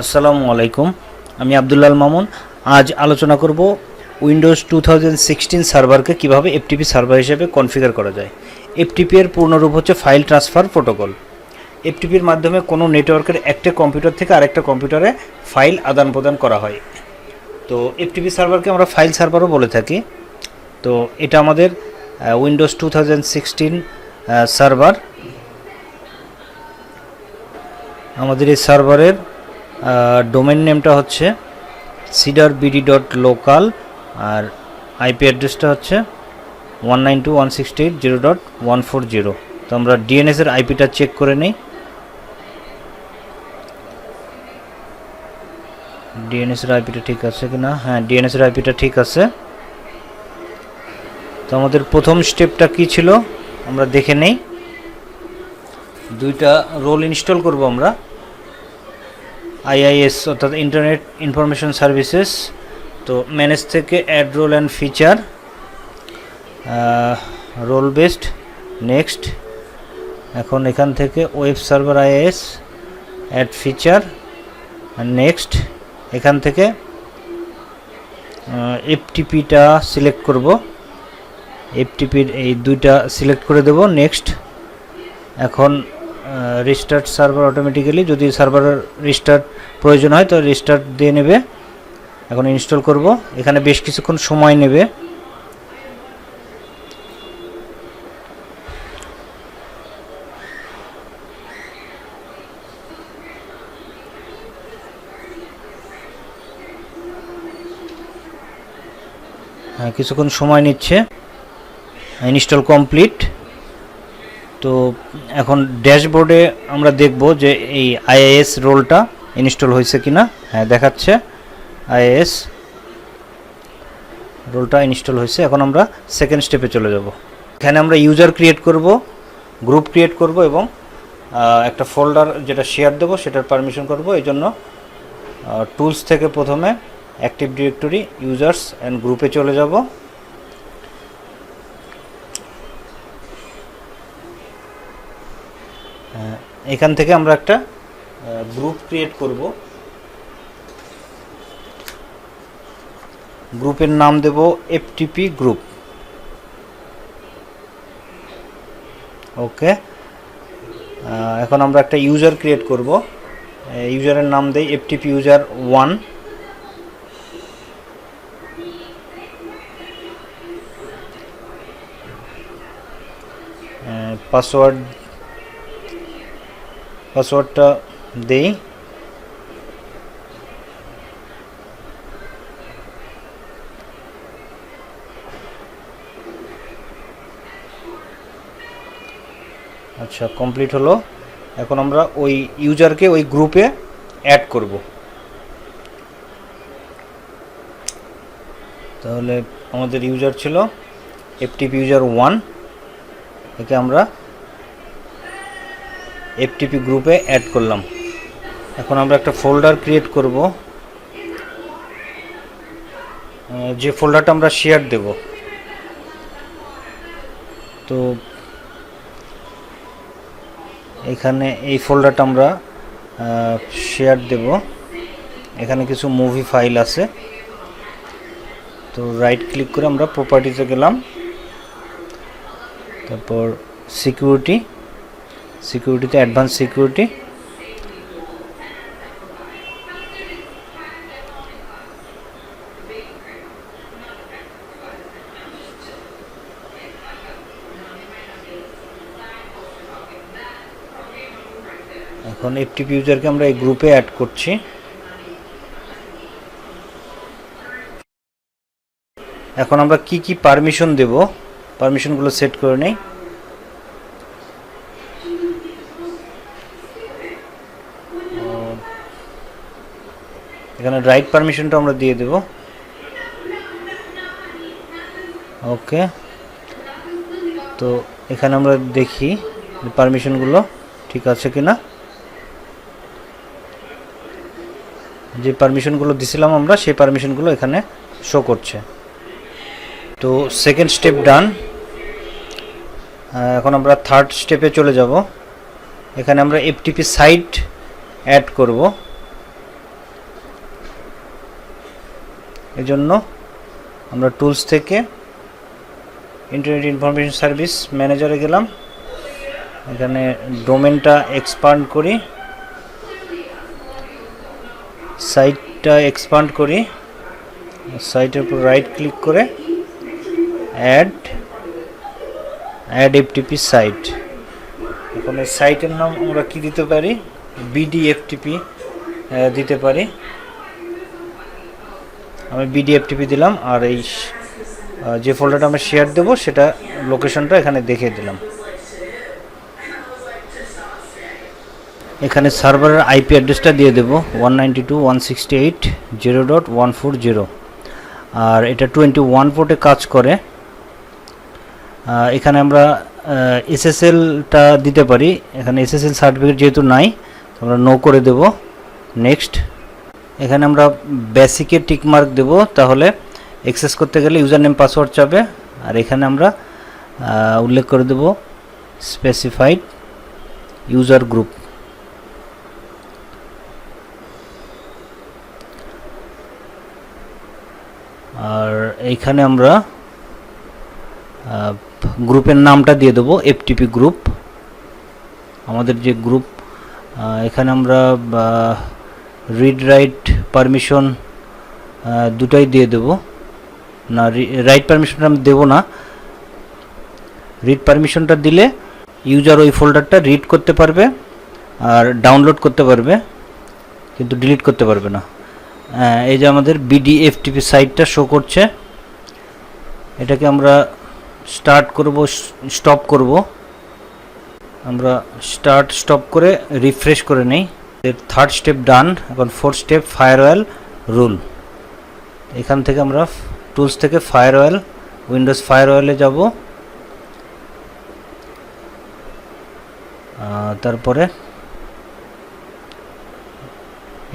আসসালামু আলাইকুম, আমি আব্দুল্লাল মামুন। আজ আলোচনা করব উইন্ডোজ 2016 সার্ভারকে কিভাবে এফটিপি সার্ভার হিসেবে কনফিগার করা যায়। এফটিপি এর পূর্ণরূপ হচ্ছে ফাইল ট্রান্সফার প্রোটোকল। এফটিপির মাধ্যমে কোনো নেটওয়ার্কের একটা কম্পিউটার থেকে আরেকটা কম্পিউটারে ফাইল আদান প্রদান করা হয়। তো এফটিপি সার্ভারকে আমরা ফাইল সার্ভারও বলে থাকি। তো এটা আমাদের উইন্ডোজ 2016 সার্ভার। আমাদের এই সার্ভারের ডোমেন নেমটা হচ্ছে cedarbd.local আর আইপি অ্যাড্রেসটা হচ্ছে 192.168.0.140। তো আমরা ডিএনএস এর আইপিটা চেক করে নেই। ডিএনএস এর আইপিটা ঠিক আছে কিনা? হ্যাঁ, ডিএনএস এর আইপিটা ঠিক আছে। তো আমাদের প্রথম স্টেপটা কি ছিল আমরা দেখে নেই। দুইটা রোল ইনস্টল করব আমরা। আইআইএস অর্থাৎ ইন্টারনেট ইনফরমেশন সার্ভিসেস। তো ম্যানেজ থেকে add role and feature, role based, next. এখন এখান থেকে web server IIS, add feature, next. এখান থেকে এফটিপিটা সিলেক্ট করব, এফটিপির এই দুইটা সিলেক্ট করে দেব, নেক্সট। এখন রিস্টার্ট সার্ভার অটোমেটিক্যালি, যদি সার্ভারের রিস্টার্ট প্রয়োজন হয় তো রিস্টার্ট দিয়ে নেবে। এখন ইনস্টল করব, এখানে বেশ কিছুক্ষণ সময় নেবে। হ্যাঁ, কিছুক্ষণ সময় নিচ্ছে। Install complete. তো এখন ড্যাশবোর্ডে আমরা দেখব যে এই আইআইএস রোলটা ইনস্টল হয়েছে কিনা। হ্যাঁ, দেখাচ্ছে আইআইএস রোলটা ইনস্টল হয়েছে। এখন আমরা সেকেন্ড স্টেপে চলে যাব। এখানে আমরা ইউজার ক্রিয়েট করব, গ্রুপ ক্রিয়েট করব এবং একটা ফোল্ডার যেটা শেয়ার দেবো সেটার পারমিশন করব। এই জন্য টুলস থেকে প্রথমে অ্যাক্টিভ ডিরেক্টরি, ইউজার্স অ্যান্ড গ্রুপে চলে যাব। এখান থেকে আমরা একটা গ্রুপ ক্রিয়েট করব। গ্রুপের নাম দেব এফটিপি গ্রুপ। ওকে। এখন আমরা একটা ইউজার ক্রিয়েট করব। ইউজারের নাম দেই এফটিপি ইউজার 1। পাসওয়ার্ডটা দেই। আচ্ছা, কমপ্লিট হলো। এখন আমরা ওই ইউজারকে ওই গ্রুপে অ্যাড করব। তাহলে আমাদের ইউজার ছিল এফটিপি ইউজার 1, একে আমরা এফটিপি গ্রুপে অ্যাড করলাম। এখন আমরা একটা ফোল্ডার ক্রিয়েট করব, যে ফোল্ডারটা আমরা শেয়ার দেব। তো এখানে এই ফোল্ডারটা আমরা শেয়ার দেব। এখানে কিছু মুভি ফাইল আছে। তো রাইট ক্লিক করে আমরা প্রপার্টিতে গেলাম, তারপর সিকিউরিটিতে অ্যাডভান্স সিকিউরিটি। এখন এফটিপি ইউজারকে আমরা এই গ্রুপে অ্যাড করছি। এখন আমরা কি কি পারমিশন দেব, পারমিশনগুলো সেট করে নেই। এখানে রাইট পারমিশনটা আমরা দিয়ে দেব। ওকে। তো এখানে আমরা দেখি পারমিশনগুলো ঠিক আছে কিনা। যে পারমিশনগুলো দিছিলাম আমরা সেই পারমিশনগুলো এখানে শো করছে। তো সেকেন্ড স্টেপ ডান। এখন আমরা থার্ড স্টেপে চলে যাব। এখানে আমরা এফটিপি সাইট অ্যাড করব। এজন্য আমরা টুলস থেকে ইন্টারনেট ইনফরমেশন সার্ভিস ম্যানেজারে গেলাম, এখানে ডোমেনটা এক্সপান্ড করি, সাইটটা এক্সপান্ড করি, সাইটের উপর রাইট ক্লিক করে অ্যাড এফটিপি সাইট। এখন এই সাইটের নাম আমরা কি দিতে পারি, বিডিএফটিপি দিতে পারি। আমি বিডিএফটিপি দিলাম, আর এই যে ফোল্ডারটা আমরা শেয়ার দেবো সেটা লোকেশনটা এখানে দেখিয়ে দিলাম। এখানে সার্ভারের আইপি অ্যাড্রেসটা দিয়ে দেবো 192.168.0.140, আর এটা 21 পোর্টে কাজ করে। এখানে আমরা এসএসএলটা দিতে পারি, এখানে এসএসএল সার্টিফিকেট যেহেতু নাই আমরা নো করে দেব। নেক্সট, এখানে আমরা বেসিকে টিক মার্ক দেব, তাহলে অ্যাক্সেস করতে গেলে ইউজার নেম পাসওয়ার্ড চাবে। আর এখানে আমরা উল্লেখ করে দেব স্পেসিফাইড ইউজার গ্রুপ। আর এইখানে আমরা গ্রুপের নামটা দিয়ে দেবো এফটিপি গ্রুপ, আমাদের যে গ্রুপ। এখানে আমরা রিড রাইট পারমিশন দুটাই দিয়ে দেব, না রাইট পারমিশনটা আমি দেবো না, রিড পারমিশনটা দিলে ইউজার ওই ফোল্ডারটা রিড করতে পারবে আর ডাউনলোড করতে পারবে, কিন্তু ডিলিট করতে পারবে না। এই যে আমাদের বিডিএফটিপি সাইটটা শো করছে, এটাকে আমরা স্টার্ট করব, স্টপ করব। আমরা স্টার্ট স্টপ করে রিফ্রেশ করে নেই। থার্ড স্টেপ ডান, এখন ফোর্থ স্টেপ ফায়ারওয়াল রুল। এখান থেকে আমরা টুলস থেকে ফায়ারওয়াল, উইন্ডোজ ফায়ারওয়ালে যাব, তারপরে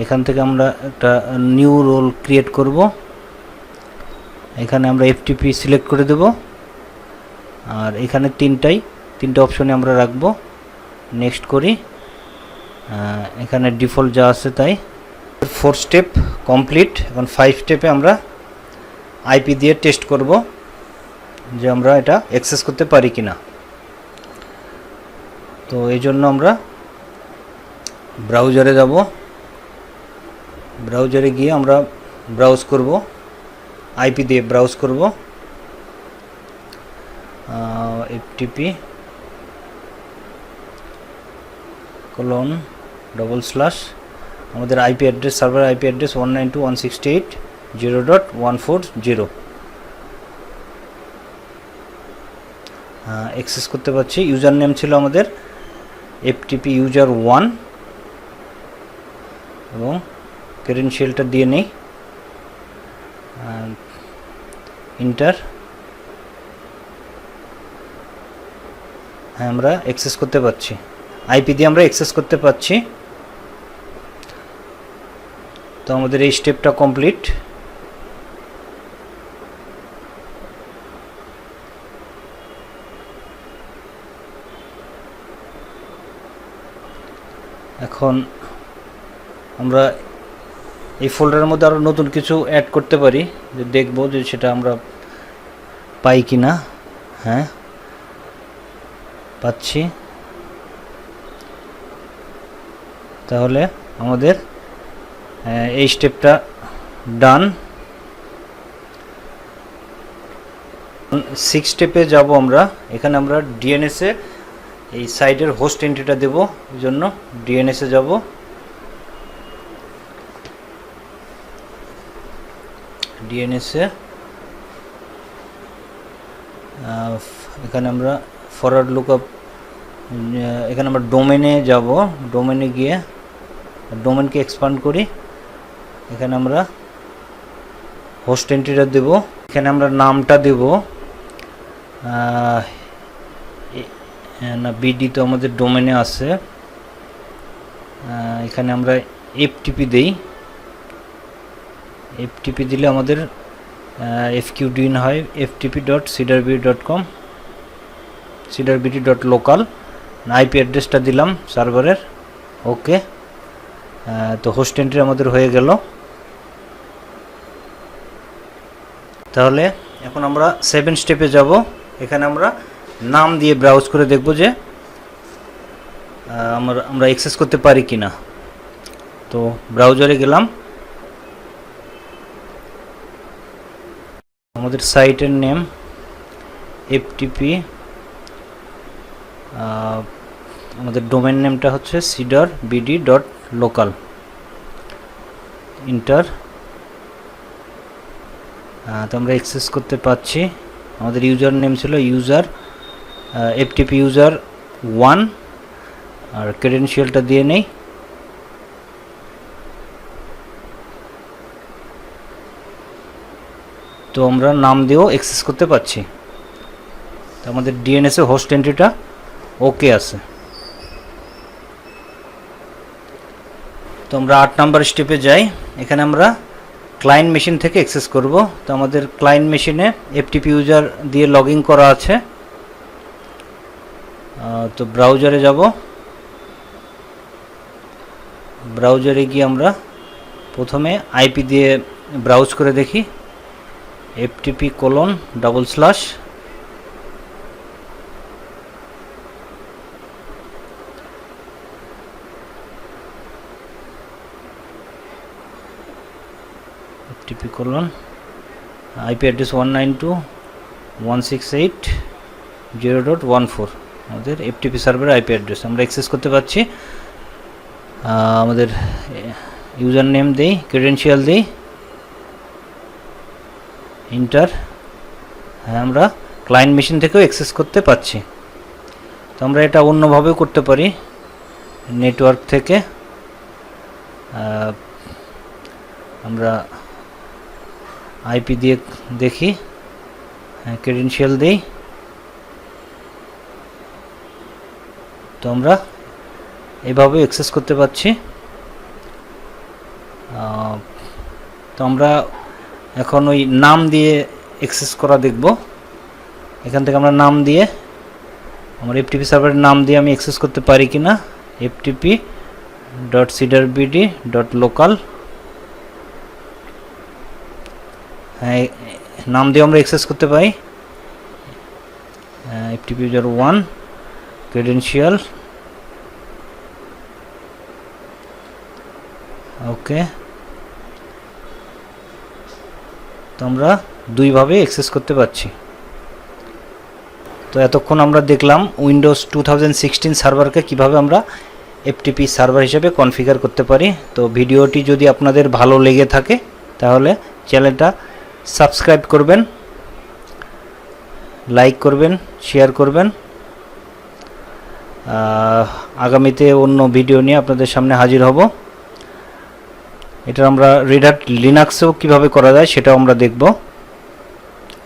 এখান থেকে আমরা একটা নিউ রোল ক্রিয়েট করব। এখানে আমরা এফটিপি সিলেক্ট করে দেব, আর এখানে তিনটা অপশনে আমরা রাখবো। নেক্সট করি, এখানে ডিফল্ট যা আছে তাই। 4 স্টেপ কমপ্লিট। এখন 5 স্টেপে আমরা আইপি দিয়ে টেস্ট করব যে আমরা এটা অ্যাক্সেস করতে পারি কিনা। তো এই জন্য আমরা ব্রাউজারে যাব, ব্রাউজারে গিয়ে আমরা ব্রাউজ করব, আইপি দিয়ে ব্রাউজ করব, এফটিপি :/ আমাদের IP address, server IP address 192.168.0.140। Access করতে পারছি। ইউজার নেম ছিল আমাদের এফটিপি ইউজার 1 এবং ক্রেডেনশিয়ালটা দিয়ে নেই, ইন্টার। হ্যাঁ, আমরা অ্যাক্সেস করতে পারছি, আইপি দিয়ে আমরা অ্যাক্সেস করতে পারছি। তো আমাদের এই স্টেপটা কমপ্লিট। এখন আমরা এই ফোল্ডারের মধ্যে আরও নতুন কিছু অ্যাড করতে পারি, যে দেখব যে সেটা আমরা পাই কি না। হ্যাঁ, পাচ্ছি। তাহলে আমাদের এই স্টেপটা ডান। 6 স্টেপে যাব আমরা। এখানে আমরা ডিএনএসে এই সাইটের হোস্ট এন্ট্রিটা দেব, এই জন্য ডিএনএসে যাব। ডিএনএসে এখানে আমরা ফরওয়ার্ড লুকআপ, এখানে আমরা ডোমেনে যাব, ডোমেনে গিয়ে ডোমেনকে এক্সপান্ড করি। এখানে আমরা হোস্ট এন্ট্রিটা দেব, এখানে আমরা নামটা দেব না, বিডি তো আমাদের ডোমেনে আছে। এখানে আমরা এফটিপি দেই, এফটিপি দিলে আমাদের FQDN হয় ftp.cedarbd.com, cedarbd.local। আইপি অ্যাড্রেসটা দিলাম সার্ভারের। ওকে, তো হোস্ট এন্ট্রি আমাদের হয়ে গেল। তাহলে এখন আমরা 7 স্টেপে যাব। এখানে আমরা নাম দিয়ে ব্রাউজ করে দেখব যে আমরা অ্যাক্সেস করতে পারি কিনা। তো ব্রাউজারে গেলাম, আমাদের সাইটের নেম FTP, আমাদের ডোমেন নেমটা হচ্ছে cedarbd.local, ইন্টার। তো আমরা অ্যাক্সেস করতে পাচ্ছি। আমাদের ইউজার নেম ছিল FTP user 1, আর ক্রেডেনশিয়ালটা দিয়ে নেই। তো আমরা নাম দিয়েও অ্যাক্সেস করতে পাচ্ছি। তো আমাদের DNS এ হোস্ট এন্ট্রিটা ওকে আছে। তো আমরা 8 নাম্বার স্টেপে যাই। এখানে আমরা ক্লায়েন্ট মেশিন থেকে অ্যাক্সেস করব। তো আমাদের ক্লায়েন্ট মেশিনে FTP ইউজার দিয়ে লগ ইন করা আছে। তো ব্রাউজারে যাব। ব্রাউজারে গিয়ে আমরা প্রথমে IP দিয়ে ব্রাউজ করে দেখি, ftp:// IP অ্যাড্রেস 192.168.0.14, আমাদের FTP সার্ভারের IP অ্যাড্রেস আমরা অ্যাক্সেস করতে পারছি। আমাদের ইউজার নেম দেই, ক্রেডেনশিয়াল দেই, ইন্টার। হ্যাঁ, আমরা ক্লায়েন্ট মেশিন থেকেও অ্যাক্সেস করতে পাচ্ছি। তো আমরা এটা অন্যভাবেও করতে পারি, নেটওয়ার্ক থেকে আমরা IP দিয়ে দেখি, ক্রেডেনশিয়াল দেই। তো আমরা এভাবে অ্যাক্সেস করতে পাচ্ছি। তো আমরা এখন ওই নাম দিয়ে অ্যাক্সেস করা দেখব। এখান থেকে আমরা নাম দিয়ে, আমার FTP সার্ভারের নাম দিয়ে আমি অ্যাক্সেস করতে পারি কিনা, ftp.cedarbd.local, হ্যাঁ নাম দিয়ে আমরা অ্যাক্সেস করতে পারি। FTP user 1, ক্রেডেনশিয়াল, ওকে। তো আমরা দুইভাবে অ্যাক্সেস করতে পারছি। তো এতক্ষণ আমরা দেখলাম উইন্ডোজ 2016 সার্ভারকে কিভাবে আমরা FTP সার্ভার হিসেবে কনফিগার করতে পারি। তো ভিডিওটি যদি আপনাদের ভালো লেগে থাকে তাহলে চ্যানেলটা সাবস্ক্রাইব করবেন, লাইক করবেন, শেয়ার করবেন। আগামীতে অন্য ভিডিও নিয়ে আপনাদের সামনে হাজির হব। এটা আমরা রেড হ্যাট লিনাক্সেও কীভাবে করা যায় সেটাও আমরা দেখব।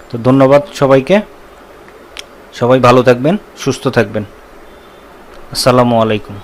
তো ধন্যবাদ সবাইকে, সবাই ভালো থাকবেন, সুস্থ থাকবেন। আসসালামু আলাইকুম।